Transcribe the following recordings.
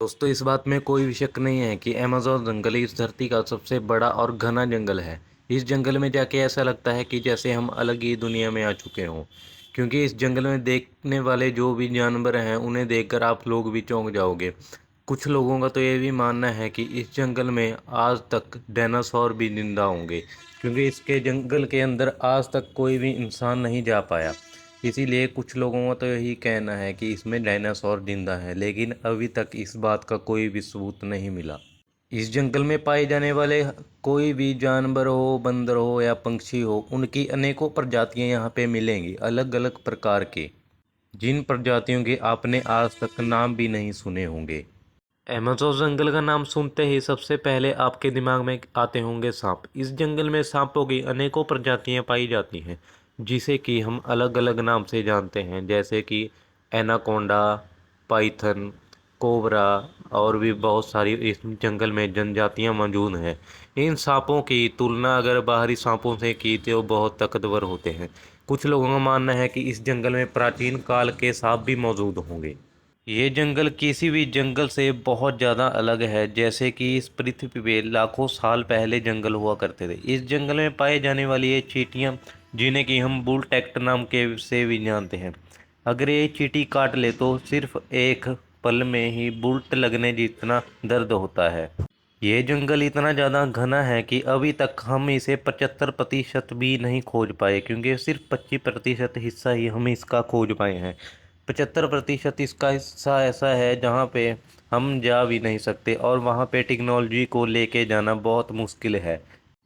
दोस्तों, इस बात में कोई भी शक नहीं है कि अमेज़न जंगल इस धरती का सबसे बड़ा और घना जंगल है। इस जंगल में जाके ऐसा लगता है कि जैसे हम अलग ही दुनिया में आ चुके हों, क्योंकि इस जंगल में देखने वाले जो भी जानवर हैं उन्हें देखकर आप लोग भी चौंक जाओगे। कुछ लोगों का तो ये भी मानना है कि इस जंगल में आज तक डायनासोर भी जिंदा होंगे, क्योंकि इसके जंगल के अंदर आज तक कोई भी इंसान नहीं जा पाया। इसीलिए कुछ लोगों का तो यही कहना है कि इसमें डायनासोर जिंदा है, लेकिन अभी तक इस बात का कोई भी सबूत नहीं मिला। इस जंगल में पाए जाने वाले कोई भी जानवर हो, बंदर हो या पंछी हो, उनकी अनेकों प्रजातियां यहाँ पे मिलेंगी, अलग अलग प्रकार के, जिन प्रजातियों के आपने आज तक नाम भी नहीं सुने होंगे। अमेज़न जंगल का नाम सुनते ही सबसे पहले आपके दिमाग में आते होंगे सांप। इस जंगल में सांपों की अनेकों प्रजातियां पाई जाती हैं, जिसे कि हम अलग अलग नाम से जानते हैं, जैसे कि एनाकोंडा, पाइथन, कोबरा और भी बहुत सारी इस जंगल में जनजातियां मौजूद हैं। इन सांपों की तुलना अगर बाहरी सांपों से की तो बहुत ताकतवर होते हैं। कुछ लोगों का मानना है कि इस जंगल में प्राचीन काल के सांप भी मौजूद होंगे। ये जंगल किसी भी जंगल से बहुत ज़्यादा अलग है, जैसे कि इस पृथ्वी पे लाखों साल पहले जंगल हुआ करते थे। इस जंगल में पाए जाने वाली ये चींटियाँ, जिन्हें कि हम बुल टेक्ट नाम के से भी जानते हैं, अगर ये चींटी काट ले तो सिर्फ एक पल में ही बुलट लगने जितना दर्द होता है। ये जंगल इतना ज़्यादा घना है कि अभी तक हम इसे 75% भी नहीं खोज पाए, क्योंकि सिर्फ 25% हिस्सा ही हम इसका खोज पाए हैं। 75% इसका हिस्सा ऐसा है जहाँ पे हम जा भी नहीं सकते, और वहाँ पे टेक्नोलॉजी को लेके जाना बहुत मुश्किल है।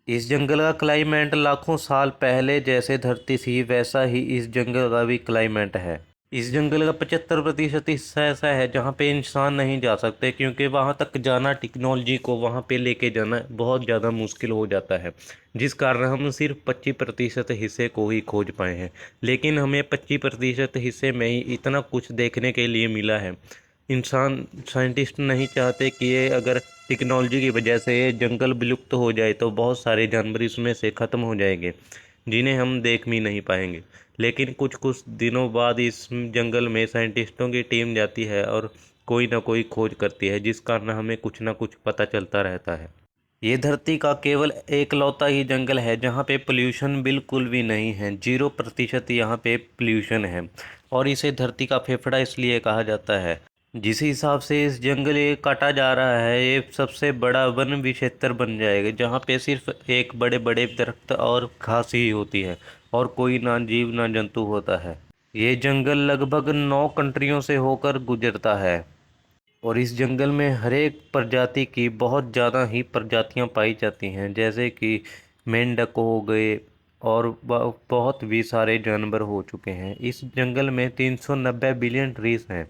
इस जंगल का क्लाइमेट लाखों साल पहले जैसे धरती थी वैसा ही इस जंगल का भी क्लाइमेट है। इस जंगल का 75% हिस्सा ऐसा है जहाँ पे इंसान नहीं जा सकते, क्योंकि वहाँ तक जाना, टेक्नोलॉजी को वहाँ पे लेके जाना बहुत ज़्यादा मुश्किल हो जाता है, जिस कारण हम सिर्फ 25% हिस्से को ही खोज पाए हैं। लेकिन हमें 25% हिस्से में ही इतना कुछ देखने के लिए मिला है। इंसान, साइंटिस्ट नहीं चाहते कि ये अगर टेक्नोलॉजी की वजह से ये जंगल विलुप्त हो जाए तो बहुत सारे जानवर इसमें से ख़त्म हो जाएंगे, जिन्हें हम देख भी नहीं पाएंगे। लेकिन कुछ कुछ दिनों बाद इस जंगल में साइंटिस्टों की टीम जाती है और कोई ना कोई खोज करती है, जिस कारण हमें कुछ ना कुछ पता चलता रहता है। ये धरती का केवल एकलौता ही जंगल है जहाँ पे पोल्यूशन बिल्कुल भी नहीं है। 0% यहाँ पे पोल्यूशन है, और इसे धरती का फेफड़ा इसलिए कहा जाता है। जिस हिसाब से इस जंगल ये काटा जा रहा है, ये सबसे बड़ा वन विक्षेत्र बन जाएगा, जहाँ पे सिर्फ एक बड़े बड़े दरख्त और घास ही होती है, और कोई ना जीव ना जंतु होता है। ये जंगल लगभग 9 कंट्रियों से होकर गुजरता है, और इस जंगल में हर एक प्रजाति की बहुत ज़्यादा ही प्रजातियां पाई जाती हैं, जैसे कि मेंढक हो गए, और बहुत भी सारे जानवर हो चुके हैं। इस जंगल में 390 बिलियन ट्रीज हैं।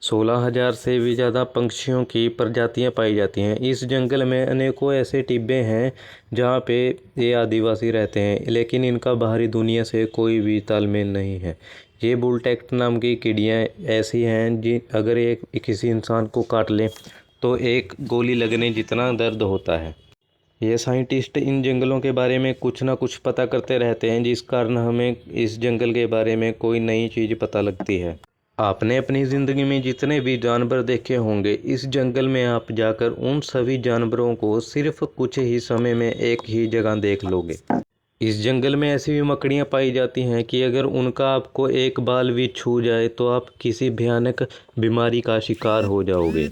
16,000 से भी ज़्यादा पंछियों की प्रजातियां पाई जाती हैं। इस जंगल में अनेकों ऐसे टिब्बे हैं जहाँ पे ये आदिवासी रहते हैं, लेकिन इनका बाहरी दुनिया से कोई भी तालमेल नहीं है। ये बुलटेक्ट नाम की चिड़ियाँ ऐसी हैं जी, अगर एक किसी इंसान को काट लें तो एक गोली लगने जितना दर्द होता है। ये साइंटिस्ट इन जंगलों के बारे में कुछ ना कुछ पता करते रहते हैं, जिस कारण हमें इस जंगल के बारे में कोई नई चीज़ पता लगती है। आपने अपनी ज़िंदगी में जितने भी जानवर देखे होंगे, इस जंगल में आप जाकर उन सभी जानवरों को सिर्फ कुछ ही समय में एक ही जगह देख लोगे। इस जंगल में ऐसी भी मकड़ियाँ पाई जाती हैं कि अगर उनका आपको एक बाल भी छू जाए तो आप किसी भयानक बीमारी का शिकार हो जाओगे।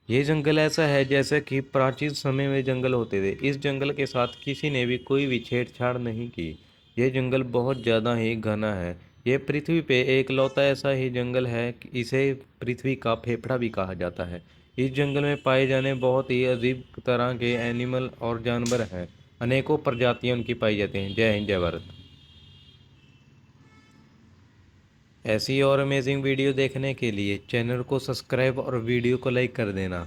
ये जंगल ऐसा है जैसे कि प्राचीन समय में जंगल होते थे। इस जंगल के साथ किसी ने भी कोई भी छेड़छाड़ नहीं की। ये जंगल बहुत ज़्यादा ही घना है। ये पृथ्वी पे एक लौता ऐसा ही जंगल है कि इसे पृथ्वी का फेफड़ा भी कहा जाता है। इस जंगल में पाए जाने बहुत ही अजीब तरह के एनिमल और जानवर हैं। अनेकों प्रजातियां उनकी पाई जाती हैं। जय हिंद, जय भारत। ऐसी और अमेजिंग वीडियो देखने के लिए चैनल को सब्सक्राइब और वीडियो को लाइक कर देना।